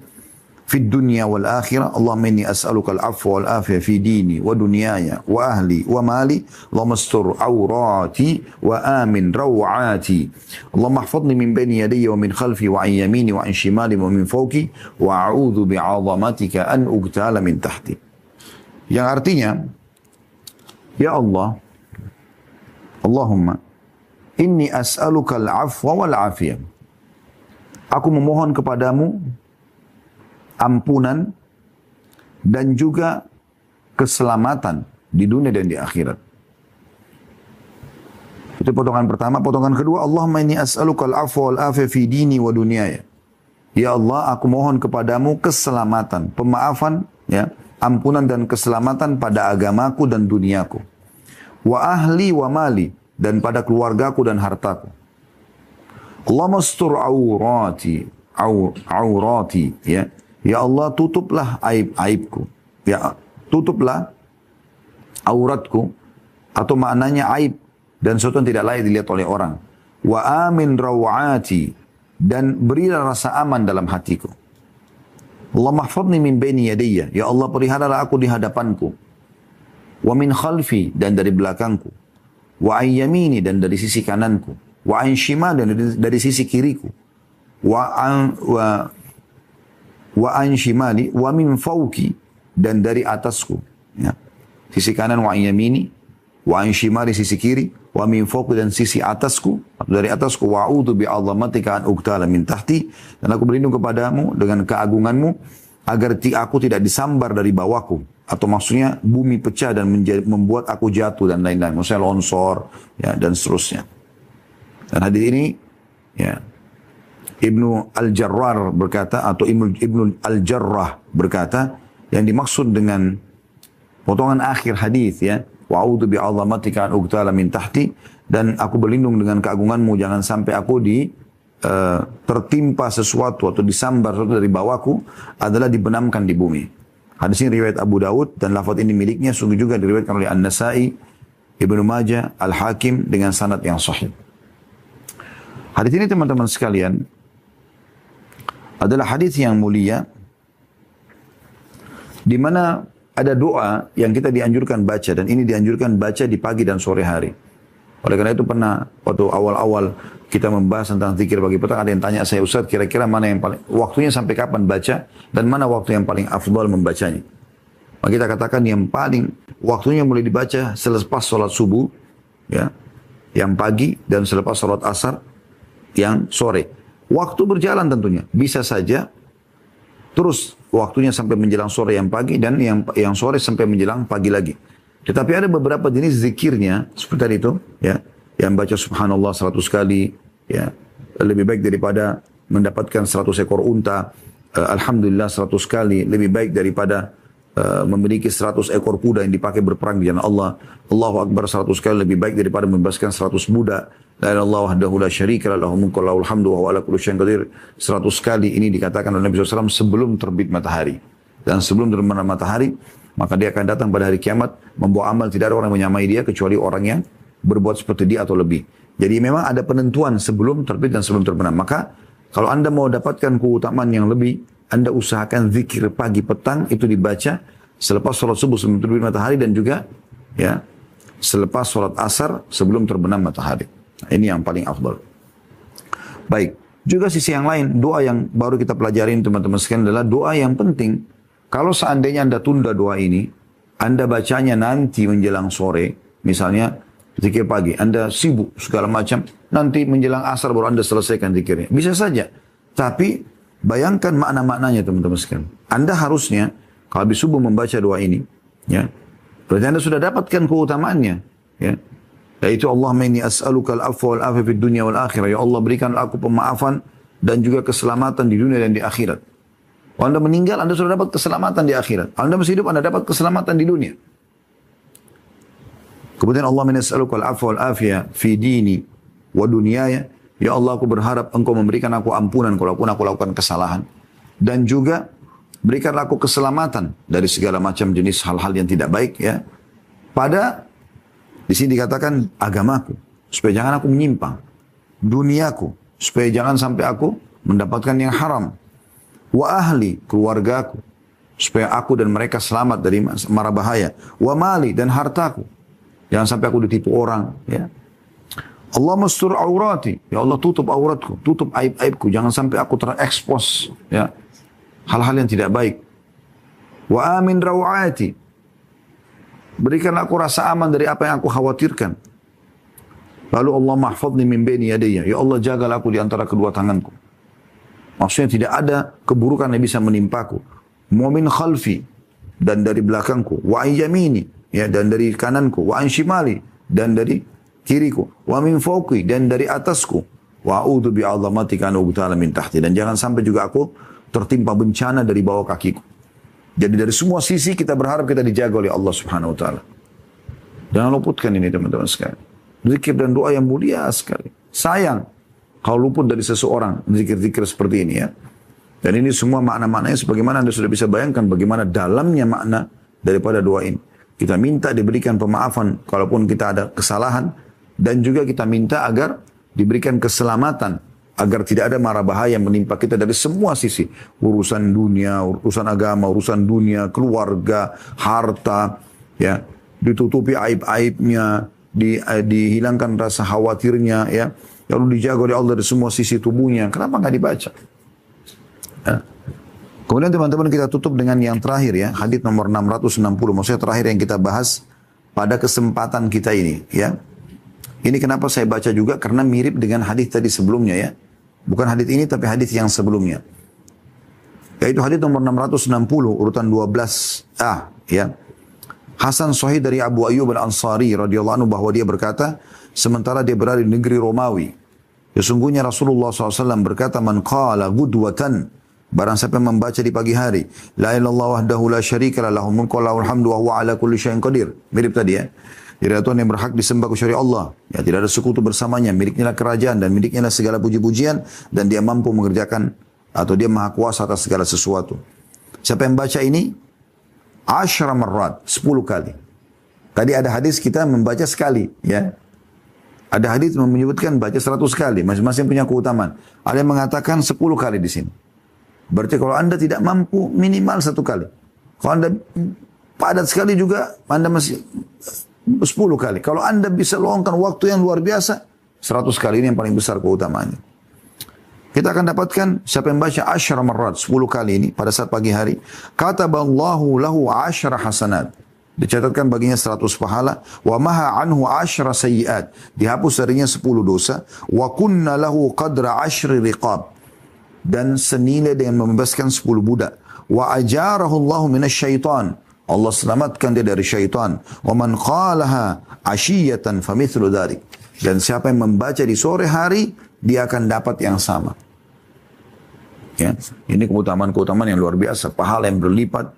في الدنيا والآخرة اللهم إني أسألك العفو والعافية في ديني ودنياي وأهلي ومالي اللهم استر عوراتي وآمن روعاتي اللهم احفظني من بين يدي ومن خلفي وعن يميني وعن شمالي ومن فوقي وأعوذ بعظمتك أن أغتال من تحتي. Yang artinya, ya Allah, Allahumma inni as'aluka al-afwa wal-afiyah. Aku memohon kepadamu ampunan dan juga keselamatan di dunia dan di akhirat. Itu potongan pertama. Potongan kedua, Allahumma inni as'aluka al-afwa wal-afiyah fi dini wa dunyaya. Ya Allah, aku mohon kepadamu keselamatan, pemaafan, ya, ampunan dan keselamatan pada agamaku dan duniaku. Wa ahli wa mali, dan pada keluargaku dan hartaku. Allahumma astur aurati, ya. Ya Allah, tutuplah aib-aibku. Ya, tutuplah auratku, atau maknanya aib dan sesuatu yang tidak layak dilihat oleh orang. Wa amin rawati, dan berilah rasa aman dalam hatiku. Allah mahfadni min baini yadayya, ya Allah peliharalah aku di hadapanku. Wa min khalfi, dan dari belakangku. Wa an yamini, dan dari sisi kananku. Wa an shimal, dan dari sisi kiriku. Wa an shimali, wa min fawki, dan dari atasku. Ya. Sisi kanan wa an yamini, wa an shimali sisi kiri, wa min fawki, dan sisi atasku, dari atasku. Wa a'udzu bi'azamatika an uqtala min tahti, dan aku berlindung kepadamu dengan keagunganmu agar aku tidak disambar dari bawahku, atau maksudnya bumi pecah dan membuat aku jatuh dan lain-lain, maksudnya longsor, ya, dan seterusnya. Dan hadis ini, ya, Ibnu Al-Jarrar berkata, atau Ibnu Al-Jarrah berkata, yang dimaksud dengan potongan akhir hadis, ya, wa'udzu bi'azamatika an uqtala min tahti, dan aku berlindung dengan keagunganmu jangan sampai aku tertimpa sesuatu atau disambar sesuatu dari bawahku, adalah dibenamkan di bumi. Hadis ini riwayat Abu Daud, dan lafaz ini miliknya sungguh juga diriwayatkan oleh An-Nasai, Ibnu Majah, Al-Hakim dengan sanad yang sahih. Hadis ini teman-teman sekalian adalah hadis yang mulia, di mana ada doa yang kita dianjurkan baca, dan ini dianjurkan baca di pagi dan sore hari. Oleh karena itu pernah waktu awal-awal kita membahas tentang zikir pagi petang, ada yang tanya saya, Ustaz, kira-kira mana yang paling waktunya sampai kapan baca, dan mana waktu yang paling afdal membacanya? Maka kita katakan yang paling waktunya mulai dibaca selepas sholat subuh, ya, yang pagi, dan selepas sholat asar, yang sore. Waktu berjalan tentunya, bisa saja terus waktunya sampai menjelang sore yang pagi, dan yang sore sampai menjelang pagi lagi. Tetapi ada beberapa jenis zikirnya seperti tadi itu, ya, yang baca subhanallah 100 kali, ya, lebih baik daripada mendapatkan 100 ekor unta. Alhamdulillah 100 kali lebih baik daripada memiliki 100 ekor kuda yang dipakai berperang di jalan Allah. Allahu Akbar 100 kali lebih baik daripada membebaskan 100 budak. La ilaha illallah wahdahu la syarika lah, lahul mulku wa lahul hamdu wa huwa ala kulli syai'in qadir. 100 kali ini dikatakan oleh Nabi SAW sebelum terbit matahari. Dan sebelum terbit matahari, maka dia akan datang pada hari kiamat membawa amal, tidak ada orang yang menyamai dia kecuali orang yang berbuat seperti dia atau lebih. Jadi memang ada penentuan sebelum terbit dan sebelum terbenam. Maka kalau Anda mau dapatkan keutamaan yang lebih, Anda usahakan zikir pagi petang itu dibaca selepas sholat subuh sebelum terbit matahari, dan juga, ya, selepas sholat asar sebelum terbenam matahari. Nah, ini yang paling afdal. Baik, juga sisi yang lain, doa yang baru kita pelajarin teman-teman sekalian adalah doa yang penting. Kalau seandainya Anda tunda doa ini, Anda bacanya nanti menjelang sore, misalnya zikir pagi, Anda sibuk segala macam, nanti menjelang asar baru Anda selesaikan zikirnya. Bisa saja, tapi bayangkan makna-maknanya teman-teman sekalian. Anda harusnya kalau habis subuh membaca doa ini, ya, berarti Anda sudah dapatkan keutamaannya, ya. Yaitu Allahumma inni as'aluka al-afwa wal-afiyah fid dunya wal akhirah. Ya Allah, berikan aku pemaafan dan juga keselamatan di dunia dan di akhirat. Kalau Anda meninggal, Anda sudah dapat keselamatan di akhirat. Kalau Anda masih hidup, Anda dapat keselamatan di dunia. Kemudian Allahumma inni as'aluka al-afwa wal-afiyah fi dini wa dunyaya. Ya Allah, aku berharap Engkau memberikan aku ampunan kalau aku lakukan kesalahan. Dan juga berikanlah aku keselamatan dari segala macam jenis hal-hal yang tidak baik, ya. Di sini dikatakan agamaku, supaya jangan aku menyimpang. Duniaku, supaya jangan sampai aku mendapatkan yang haram. wa ahli, keluargaku, supaya aku dan mereka selamat dari mara bahaya, wa mali, dan hartaku, jangan sampai aku ditipu orang, ya. Allah mastur aurati, ya Allah tutup auratku, tutup aib-aibku, jangan sampai aku terekspos, ya, hal-hal yang tidak baik. Wa amin rawati, berikan aku rasa aman dari apa yang aku khawatirkan. Lalu Allah mahfadni min baini yadayya, ya Allah jagalah aku di antara kedua tanganku. Maksudnya tidak ada keburukan yang bisa menimpaku. Wa min khalfi, dan dari belakangku. Wa an yamini, ya, dan dari kananku. Wa an shimali, dan dari kiriku. Wa min fawqi, dan dari atasku. Wa a'udzu bi'azamatika an ughtala min tahti, dan jangan sampai juga aku tertimpa bencana dari bawah kakiku. Jadi dari semua sisi kita berharap kita dijaga oleh Allah Subhanahu wa taala. Jangan luputkan ini teman-teman sekalian. Zikir dan doa yang mulia sekali. Sayang kalau luput dari seseorang zikir-zikir seperti ini, ya. Dan ini semua makna-maknanya sebagaimana Anda sudah bisa bayangkan bagaimana dalamnya makna daripada doa ini. Kita minta diberikan pemaafan kalaupun kita ada kesalahan, dan juga kita minta agar diberikan keselamatan, agar tidak ada mara bahaya yang menimpa kita dari semua sisi. Urusan dunia, urusan agama, urusan dunia, keluarga, harta, ya, ditutupi aib-aibnya, dihilangkan rasa khawatirnya, ya, lalu dijaga oleh Allah dari semua sisi tubuhnya. Kenapa nggak dibaca? Ya. Kemudian teman-teman kita tutup dengan yang terakhir, ya, hadits nomor 660, maksudnya terakhir yang kita bahas pada kesempatan kita ini, ya. Ini kenapa saya baca juga, karena mirip dengan hadis tadi sebelumnya, ya. Bukan hadis ini tapi hadis yang sebelumnya. Yaitu hadis nomor 660 urutan 12A, ya. Hasan Sahih dari Abu Ayyub Al-Ansari radhiyallahu anhu bahwa dia berkata, sementara dia berada di negeri Romawi, sesungguhnya Rasulullah SAW berkata, man qala gudwatan, barang siapa yang membaca di pagi hari, la ilaha illallah wahdahu la syarika lah, lahul mulku wa lahul hamdu wa huwa ala kulli syai'in qadir. Mirip tadi, ya. Tidak ada Tuhan yang berhak disembah kecuali Allah, ya, tidak ada sekutu bersamanya, miliknya lah kerajaan dan miliknya lah segala puji-pujian, dan dia mampu mengerjakan atau dia maha kuasa atas segala sesuatu. Siapa yang baca ini 10 marrat, 10 kali. Tadi ada hadis kita membaca sekali, ya. Ada hadis menyebutkan baca 100 kali, masing-masing punya keutamaan. Ada yang mengatakan 10 kali di sini. Berarti kalau Anda tidak mampu minimal 1 kali. Kalau Anda padat sekali juga, Anda masih 10 kali. Kalau Anda bisa luangkan waktu yang luar biasa, 100 kali ini yang paling besar keutamaannya. Kita akan dapatkan siapa yang baca 10 marrat, 10 kali ini pada saat pagi hari, kataballahu lahu 10 hasanat. Dicatatkan baginya 100 pahala, wa maha anhu 10 sayyiat. Dihapus darinya 10 dosa, wa kunna lahu qadra 10 riqab. Dan senilai dengan membebaskan 10 budak. Wa ajarahu Allahu minasyaitan. Allah selamatkan dia dari syaitan. Wa man qalaha ashiyatan famithlu dzalik. Dan siapa yang membaca di sore hari, dia akan dapat yang sama. Ya, ini keutamaan-keutamaan yang luar biasa, pahala yang berlipat,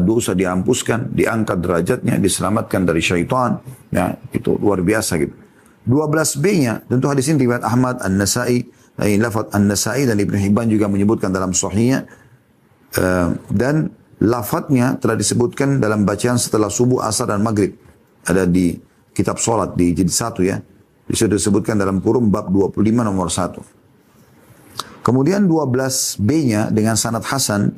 dosa dihapuskan, diangkat derajatnya, diselamatkan dari syaitan. Ya, itu luar biasa gitu. 12B-nya, tentu hadis ini riwayat Ahmad, An-Nasai, lafaz An-Nasai dan Ibnu Hibban juga menyebutkan dalam sahihnya, dan lafadznya telah disebutkan dalam bacaan setelah subuh, asar, dan maghrib. Ada di kitab sholat, di jilid 1, ya. Bisa disebutkan dalam kurung bab 25 nomor 1. Kemudian 12B-nya dengan sanad hasan,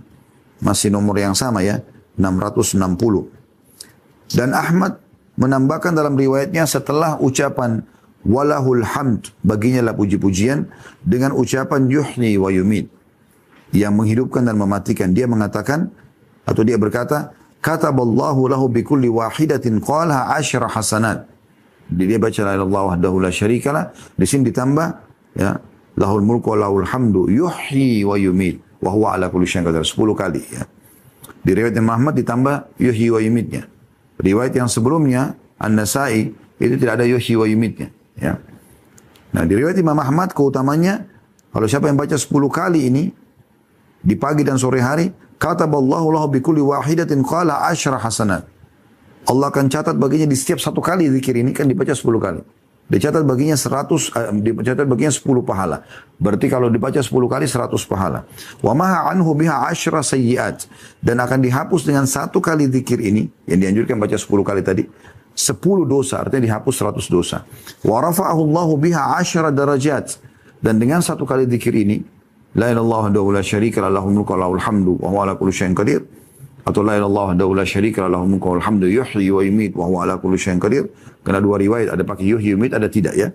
masih nomor yang sama, ya, 660. Dan Ahmad menambahkan dalam riwayatnya setelah ucapan walahul hamd, baginya lah puji-pujian, dengan ucapan yuhyi wa yumit, yang menghidupkan dan mematikan. Dia mengatakan, atau dia berkata, kataballahu lahu bikulli wahidatin qalaha 10 hasanat. Jadi dia baca la ilaha illallah wahdahu la syarikalah, di sini ditambah, ya, lahul mulku wa lahul hamdu yuhyi wa yumit wa huwa ala kulli syai'in qadir, 10 kali, ya. Di riwayat Imam Ahmad ditambah yuhyi wa yumitnya. Riwayat yang sebelumnya An-Nasai itu tidak ada yuhyi wa yumitnya, ya. Nah, di riwayat Imam Ahmad keutamanya, kalau siapa yang baca 10 kali ini di pagi dan sore hari, kataballahu lahu bikulli wahidatin qala 10 hasanat. Allah akan catat baginya di setiap satu kali zikir ini kan dibaca 10 kali. Dicatat baginya 10 pahala. Berarti kalau dibaca 10 kali 100 pahala. Wa maha anhu biha 10 sayyiat. Dan akan dihapus dengan 1 kali zikir ini, yang dianjurkan baca 10 kali tadi, 10 dosa, artinya dihapus 100 dosa. Wa rafa'ahu Allahu biha 10 darajat. Dan dengan 1 kali zikir ini, La ilaha illallah wahdahu la syarika lahu, lahul mulku wa lahul hamdu wa huwa ala kulli syai'in qadir. Atau la ilaha illallah wahdahu la syarika lahu, lahul mulku wa lahul hamdu yuhyi wa yumiit wa huwa ala kulli syai'in qadir. Karena dua riwayat, ada pakai yuhyi yumiit, ada tidak ya.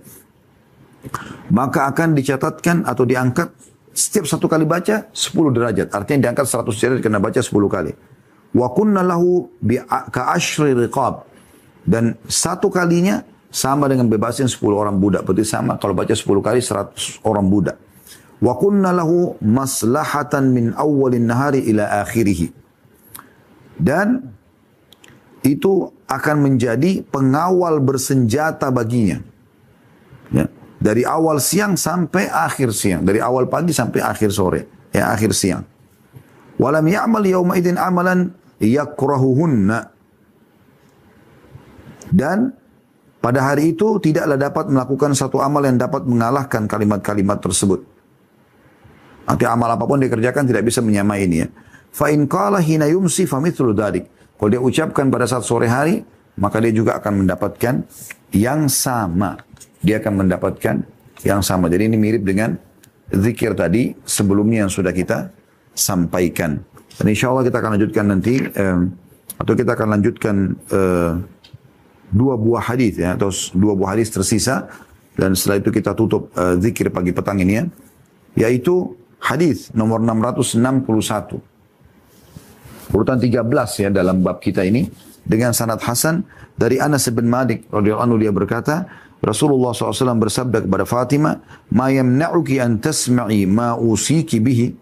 Maka akan dicatatkan atau diangkat setiap satu kali baca 10 derajat. Artinya diangkat 100 derajat karena baca 10 kali. Wa kunna lahu ka ashri riqab. Dan satu kalinya sama dengan bebasin 10 orang budak. Berarti sama kalau baca 10 kali 100 orang budak. Wa kunna lahu maslahatan min awwalin nahari ila akhirih. Dan itu akan menjadi pengawal bersenjata baginya. Ya. Dari awal siang sampai akhir siang. Dari awal pagi sampai akhir sore. Ya, akhir siang. Walam ya'mal yawma idin amalan yakrahuhunna. Dan pada hari itu tidaklah dapat melakukan satu amal yang dapat mengalahkan kalimat-kalimat tersebut. Arti amal apapun dikerjakan tidak bisa menyamai ini ya. Fa in qala hina yumsi famithlu dzalik. Kalau dia ucapkan pada saat sore hari, maka dia juga akan mendapatkan yang sama. Dia akan mendapatkan yang sama. Jadi ini mirip dengan zikir tadi sebelumnya yang sudah kita sampaikan. Dan insya Allah kita akan lanjutkan nanti, atau kita akan lanjutkan dua buah hadis ya, atau dua buah hadis tersisa. Dan setelah itu kita tutup zikir pagi petang ini ya. Yaitu hadis nomor 661. Urutan 13 ya dalam bab kita ini. Dengan sanad hasan dari Anas bin Malik radhiyallahu anhu, dia berkata, Rasulullah SAW bersabda kepada Fatimah, "Ma yamna'uki an tasma'i ma usiki bihi,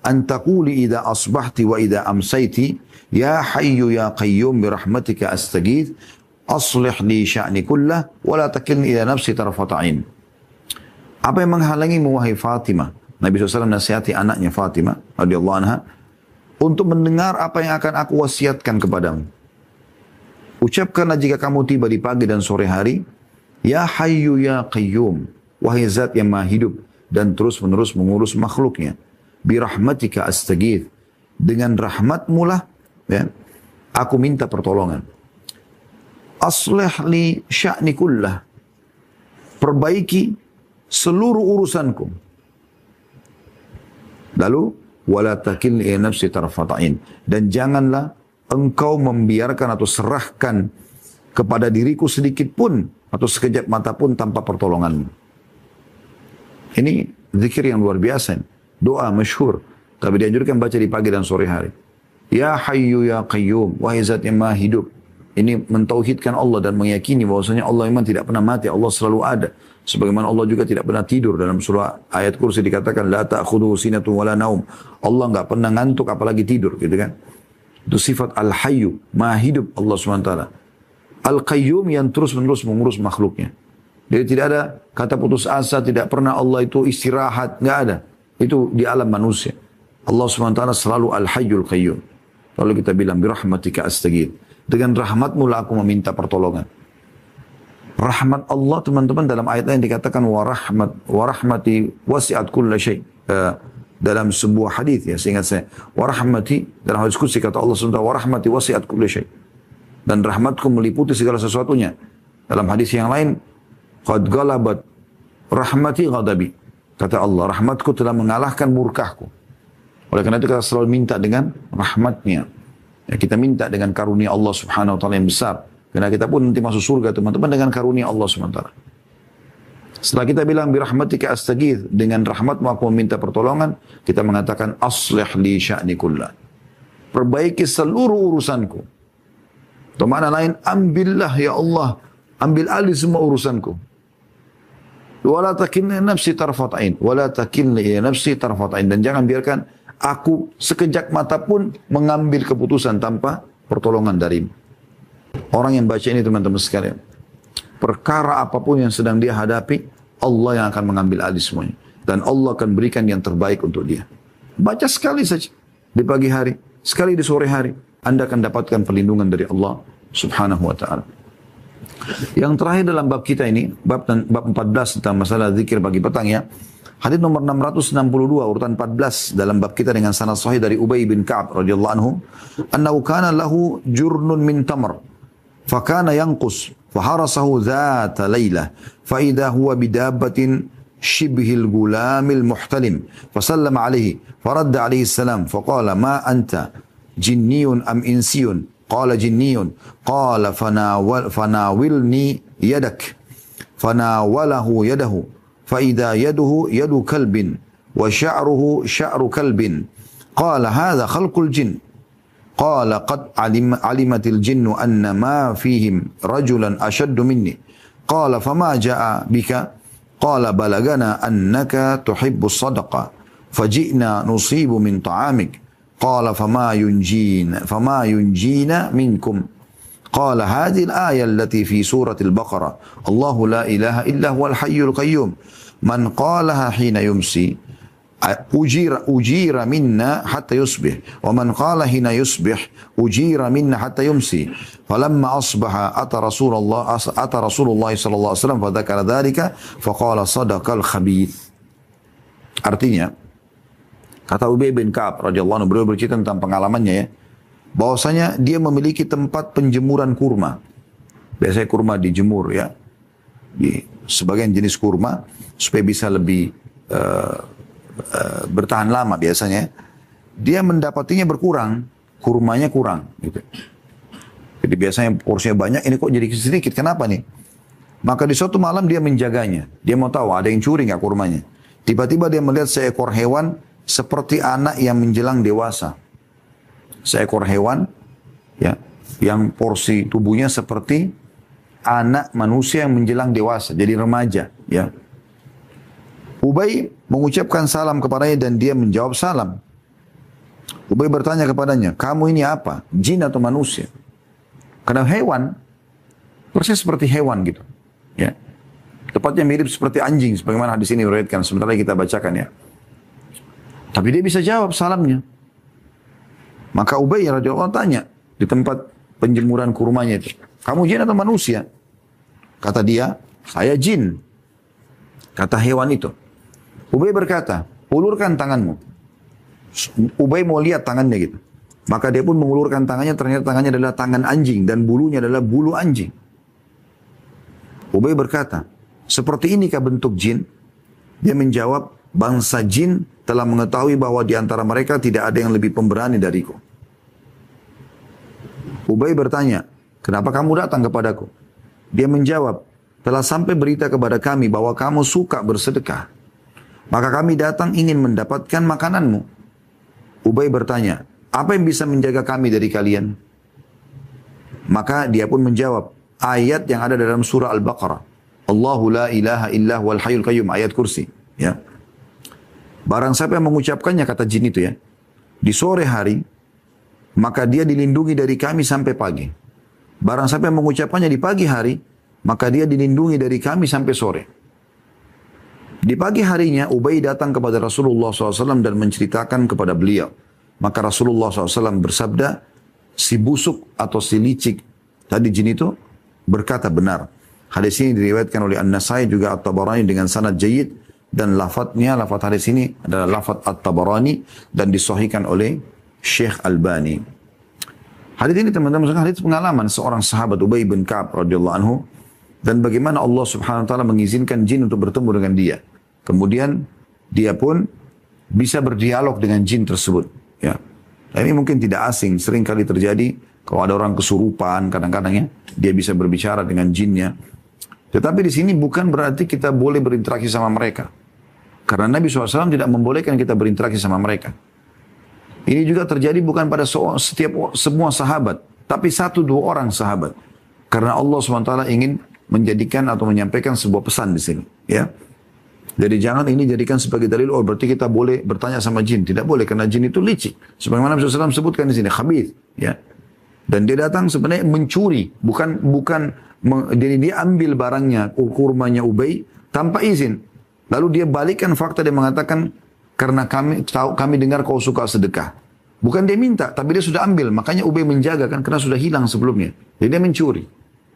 an taquli idza asbahti wa idza amsayti, ya hayyu ya qayyum bi rahmatika astaghith, aslih li sya'ni kullah, wa la takilni ila nafsi tarfata 'ain." Apa yang menghalangimu wahai Fatimah? Nabi SAW nasihati anaknya Fatimah radhiyallahu anha untuk mendengar apa yang akan aku wasiatkan kepadamu. Ucapkanlah jika kamu tiba di pagi dan sore hari, ya hayyu ya qayyum, wahai zat yang maha hidup dan terus menerus mengurus makhluknya. Bi rahmatika astaghith, dengan rahmatmu lah ya, aku minta pertolongan. Aslih li sya'ni kullah, perbaiki seluruh urusanku. Lalu wala takilni ila nafsi tarfata'in, dan janganlah engkau membiarkan atau serahkan kepada diriku sedikit pun atau sekejap mata pun tanpa pertolonganmu. Ini zikir yang luar biasa. Doa masyhur. Tapi dianjurkan baca di pagi dan sore hari. Ya hayyu ya qayyum, wahai zat yang maha hidup. Ini mentauhidkan Allah dan meyakini bahwasanya Allah memang tidak pernah mati. Allah selalu ada. Sebagaimana Allah juga tidak pernah tidur. Dalam surah ayat kursi dikatakan, La ta'khuduhu sinatun wala naum. Allah enggak pernah ngantuk apalagi tidur. Gitu kan. Itu sifat al-hayyu, maha hidup Allah SWT. Al-qayyum yang terus-menerus mengurus makhluknya. Jadi tidak ada kata putus asa, tidak pernah Allah itu istirahat, enggak ada. Itu di alam manusia. Allah SWT selalu al-hayyul qayyum. Lalu kita bilang, birahmatika astaghith. Dengan rahmatmu lah aku meminta pertolongan. Rahmat Allah teman-teman dalam ayat lain dikatakan warahmati wasi'at kulla syai'. Dalam sebuah hadis ya, seingat saya, warahmati, dalam hadis qudsi kata Allah SWT, warahmati wasi'at kulla syai'. Dan rahmatku meliputi segala sesuatunya. Dalam hadis yang lain, qad galabat rahmati ghadabi. Kata Allah, rahmatku telah mengalahkan murkahku. Oleh karena itu kita selalu minta dengan rahmatnya. Ya, kita minta dengan karunia Allah Subhanahu wa taala yang besar. Karena kita pun nanti masuk surga teman-teman dengan karunia Allah Subhanahu wa taala. Setelah kita bilang birahmatika astaghith, dengan rahmatmu aku meminta pertolongan, kita mengatakan aslih li sya'ni kullah. Perbaiki seluruh urusanku. Atau makna lain, ambillah ya Allah, ambil alih semua urusanku. Wala takilni nafsi tarfata'in, wala takilni nafsi tarfata'in, dan jangan biarkan aku sekejap mata pun mengambil keputusan tanpa pertolongan darimu. Orang yang baca ini teman-teman sekalian, perkara apapun yang sedang dia hadapi, Allah yang akan mengambil alih semuanya. Dan Allah akan berikan yang terbaik untuk dia. Baca sekali saja di pagi hari, sekali di sore hari, Anda akan dapatkan perlindungan dari Allah Subhanahu wa ta'ala. Yang terakhir dalam bab kita ini, bab 14 tentang masalah zikir pagi petang ya. Hadis nomor 662 urutan 14 dalam bab kita dengan sanad sahih dari Ubay bin Ka'ab radhiyallahu anhu, annahu kana lahu jurnun min tamr, fakana yanqus, faharasahu dhata laylah, fa idza huwa bidabbatin shibhil gulamil muhtalim. Fasallama alaihi. Faradda alaihi salam. Faqala ma anta jinniyun am insiyun. Qala jinniyun. Qala fanawilni yadak. Fanawalahu yadahu. Faida yaduhu yadu kalbin. Wa sya'ruhu sya'ru kalbin. Qala hadha khalqul jinn. Qala qad alimatil jinnu anna ma fihim rajulan ashaddu minni. Qala fama ja'a bika. Qala balagana annaka tuhibbus sadaqa. Faji'na nusibu min ta'amik. Qala fama yunjina minkum. Qala hadhihi al-ayah allati fi surati al-Baqarah. Allahu la ilaha illa huwal hayyul qayyum. Man qalaha hina yumsi ujira minna hatta yusbih. Wa man qala hina yusbih ujira minna hatta yumsi. Falamma asbaha ata Rasulullah sallallahu alaihi wasallam fadzakara dzalika faqala sadaqal khabith. Artinya, kata Ubay bin Ka'ab radhiyallahu anhu, beliau bercerita tentang pengalamannya ya, bahwasanya dia memiliki tempat penjemuran kurma. Biasanya kurma dijemur ya, di sebagian jenis kurma supaya bisa lebih bertahan lama biasanya. Dia mendapatinya berkurang, kurmanya kurang gitu. Jadi biasanya porsinya banyak, ini kok jadi sedikit, kenapa nih? Maka di suatu malam dia menjaganya. Dia mau tahu ada yang curi nggak kurmanya. Tiba-tiba dia melihat seekor hewan seperti anak yang menjelang dewasa. Seekor hewan ya, yang porsi tubuhnya seperti anak manusia yang menjelang dewasa, jadi remaja ya. Ubay mengucapkan salam kepadanya dan dia menjawab salam. Ubay bertanya kepadanya, kamu ini apa? Jin atau manusia? Karena hewan, persis seperti hewan gitu ya. Tepatnya mirip seperti anjing, sebagaimana hadis ini diriwayatkan. Sebentar lagi kita bacakan ya. Tapi dia bisa jawab salamnya. Maka Ubay radhiyallahu anhu tanya di tempat penjemuran kurmanya itu, kamu jin atau manusia? Kata dia, saya jin. Kata hewan itu. Ubay berkata, ulurkan tanganmu. Ubay mau lihat tangannya gitu. Maka dia pun mengulurkan tangannya, ternyata tangannya adalah tangan anjing dan bulunya adalah bulu anjing. Ubay berkata, seperti inikah bentuk jin? Dia menjawab, bangsa jin telah mengetahui bahwa di antara mereka tidak ada yang lebih pemberani dariku. Ubay bertanya, kenapa kamu datang kepadaku? Dia menjawab, telah sampai berita kepada kami bahwa kamu suka bersedekah. Maka kami datang ingin mendapatkan makananmu. Ubay bertanya, apa yang bisa menjaga kami dari kalian? Maka dia pun menjawab, ayat yang ada dalam surah Al-Baqarah. Allahu la ilaha illa huwal hayyul qayyum, ayat kursi. Ya. Barang siapa yang mengucapkannya, kata jin itu ya, di sore hari, maka dia dilindungi dari kami sampai pagi. Barang siapa yang mengucapkannya di pagi hari, maka dia dilindungi dari kami sampai sore. Di pagi harinya, Ubay datang kepada Rasulullah SAW dan menceritakan kepada beliau. Maka Rasulullah SAW bersabda, si busuk atau si licik, tadi jin itu berkata benar. Hadis ini diriwayatkan oleh An-Nasai juga At-Tabarani dengan sanad jayyid, dan lafaz hadis ini adalah lafaz At-Tabarani dan disahihkan oleh Syekh Albani. Hadis ini teman-teman, hadis pengalaman seorang sahabat Ubay bin Ka'ab radhiyallahu anhu, dan bagaimana Allah Subhanahu wa taala mengizinkan jin untuk bertemu dengan dia. Kemudian dia pun bisa berdialog dengan jin tersebut, ya. Dan ini mungkin tidak asing, sering kali terjadi kalau ada orang kesurupan, kadang-kadang ya, dia bisa berbicara dengan jinnya. Tetapi di sini bukan berarti kita boleh berinteraksi sama mereka. Karena Nabi SAW tidak membolehkan kita berinteraksi sama mereka. Ini juga terjadi bukan pada semua sahabat, tapi 1-2 orang sahabat. Karena Allah SWT ingin menjadikan atau menyampaikan sebuah pesan di sini. Ya. Jadi jangan ini jadikan sebagai dalil, oh berarti kita boleh bertanya sama jin. Tidak boleh, karena jin itu licik. Sebagaimana Nabi SAW sebutkan di sini, khabith. Ya. Dan dia datang sebenarnya mencuri, jadi dia ambil barangnya, kurmanya Ubay tanpa izin. Lalu dia balikkan fakta, dia mengatakan, karena kami dengar kau suka sedekah. Bukan dia minta, tapi dia sudah ambil. Makanya Ubay menjaga kan, karena sudah hilang sebelumnya. Jadi dia mencuri.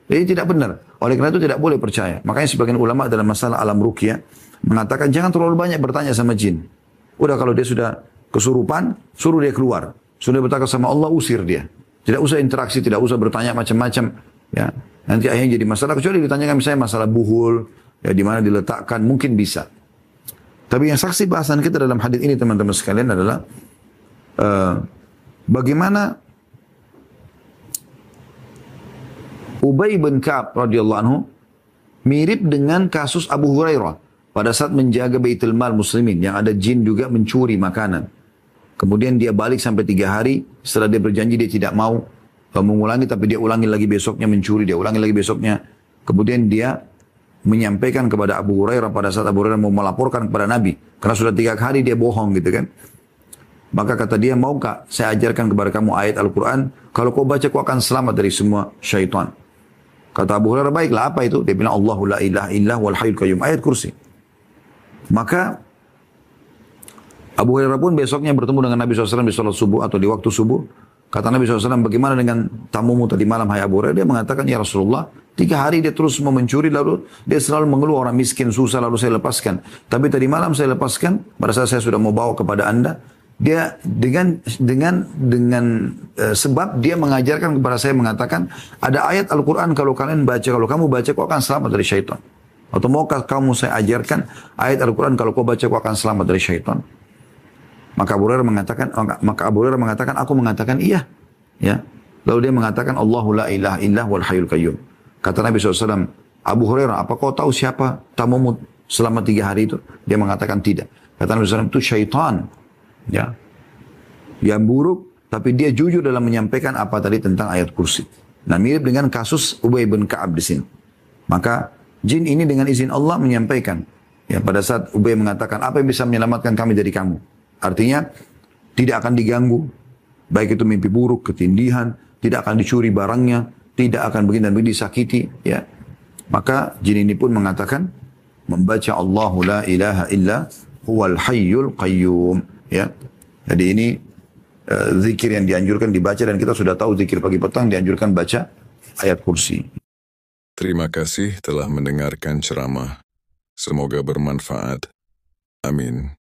Jadi tidak benar. Oleh karena itu tidak boleh percaya. Makanya sebagian ulama dalam masalah alam ruqyah mengatakan jangan terlalu banyak bertanya sama jin. Udah kalau dia sudah kesurupan, suruh dia keluar. Sudah bertakwa sama Allah, usir dia. Tidak usah interaksi, tidak usah bertanya macam-macam. Ya, nanti akhirnya jadi masalah. Kecuali ditanyakan misalnya masalah buhul, ya di mana diletakkan, mungkin bisa. Tapi yang saksi bahasan kita dalam hadis ini teman-teman sekalian adalah bagaimana Ubay bin Ka'ab radhiyallahu anhu mirip dengan kasus Abu Hurairah pada saat menjaga Baitul Mal muslimin yang ada jin juga mencuri makanan. Kemudian dia balik sampai 3 hari setelah dia berjanji dia tidak mau mengulangi, tapi dia ulangi lagi besoknya mencuri, dia ulangi lagi besoknya. Kemudian dia menyampaikan kepada Abu Hurairah pada saat Abu Hurairah mau melaporkan kepada Nabi karena sudah 3 hari dia bohong gitu kan. Maka kata dia, maukah saya ajarkan kepada kamu ayat Al-Quran, kalau kau baca kau akan selamat dari semua syaitan. Kata Abu Hurairah, baiklah, apa itu? Dia bilang, Allahu la ilaha illa wal hayyul qayyum, ayat kursi. Maka Abu Hurairah pun besoknya bertemu dengan Nabi SAW di sholat subuh atau di waktu subuh. Kata Nabi SAW, bagaimana dengan tamumu tadi malam, hai Abu Hurairah? Dia mengatakan, ya Rasulullah, 3 hari dia terus mau mencuri, lalu dia selalu mengeluh orang miskin, susah, lalu saya lepaskan. Tapi tadi malam saya lepaskan, pada saat saya sudah mau bawa kepada anda, dia dengan sebab dia mengajarkan kepada saya, mengatakan ada ayat Al-Quran kalau kalian baca, kalau kamu baca kau akan selamat dari syaitan. Atau maukah kamu saya ajarkan ayat Al-Quran kalau kau baca kau akan selamat dari syaitan. Maka Abu Hurairah mengatakan aku mengatakan iya, ya. Lalu dia mengatakan Allahu la ilaha illa wal hayyul qayyum. Kata Nabi SAW, Abu Hurairah, apa kau tahu siapa tamumu selama 3 hari itu? Dia mengatakan tidak. Kata Nabi SAW, itu syaitan. Ya, yang buruk, tapi dia jujur dalam menyampaikan apa tadi tentang ayat kursi. Nah, mirip dengan kasus Ubay bin Ka'ab di sini. Maka jin ini dengan izin Allah menyampaikan, ya, pada saat Ubay mengatakan apa yang bisa menyelamatkan kami dari kamu. Artinya tidak akan diganggu, baik itu mimpi buruk, ketindihan, tidak akan dicuri barangnya, tidak akan begini dan begini disakiti. Ya, maka jin ini pun mengatakan membaca Allahu la ilaha illa huwal hayyul qayyum. Ya, jadi ini zikir yang dianjurkan dibaca dan kita sudah tahu zikir pagi petang dianjurkan baca ayat kursi. Terima kasih telah mendengarkan ceramah. Semoga bermanfaat. Amin.